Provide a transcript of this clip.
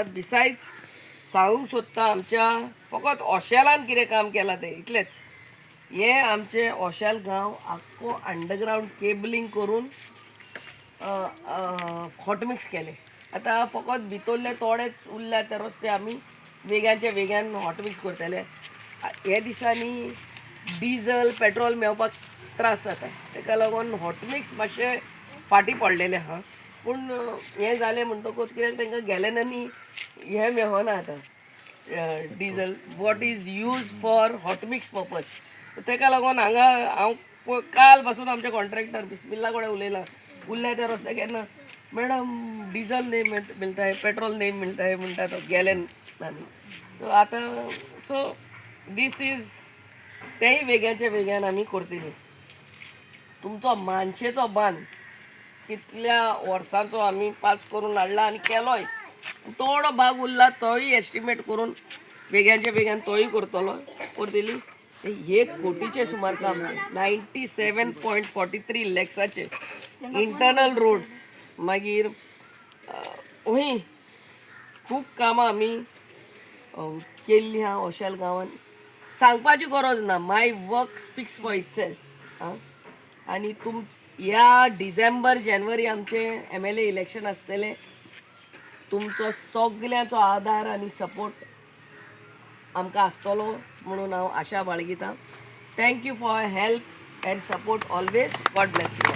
Besides सांगूंक सोदता आमच्या फकत ओशेलान कितें काम केलां तें इतलेंच. हे आमचे ओशेल गांव आख्खो अंडरग्रावंड केबलिंग करून हॉट मिक्स केले. आतां फकत भितरले थोडेच उरल्या ते रस्ते आमी वेग्यांच्या वेग्यान हॉट मिक्स करतले. हे दिसांनी डिजल पेट्रोल मेळपाक त्रास जाता, ताका लागून हॉट मिक्स मातशें फाटीं पडलेले आहा. पूण हें जालें म्हणटकूच कितें तांकां गॅलनांनी हें मेळना आतां diesel what is use for hot mix purpose. ताका लागून हांगा हांव काल पासून आमचे कॉन्ट्रॅक्टर बिस्मिल्ला कडेन उलयलां. उरल्या त्या रस्त्या केन्ना मॅडम डिजल नाही मिळताय, पेट्रोल नाही मिळताय म्हणटा तो गॅलनांनी. सो आतां सो दीस इज तेय वेग्याच्या वेग्यान आमी करतलीं. तुमचो मानशेचो बांद कितल्या वर्सांचो आमी पास करून हाडला आनी केलोय. थोडो भाग उरला तोय एस्टिमेट करून वेग्यांच्या वेग्यान तोय करतली. 1 कोटीचे सुमार काम 97.43 लॅक्साचे इंटरनल रोड्स. मागीर हूंय खूब कामां आमी केल्लीं आहा ओशेल गांवांत. सांगपाची गरज ना, माय वर्क स्पीक्स फॉर इटसेल्फ. आनी ह्या डिसेंबर जानेवारी आमचे MLA इलेक्शन आसतलें. तुमचो सगल्यांचो आदार आनी सपोर्ट आमकां आसतलो म्हणून हांव आशा बाळगितां. Thank you for help end support always. God bless you.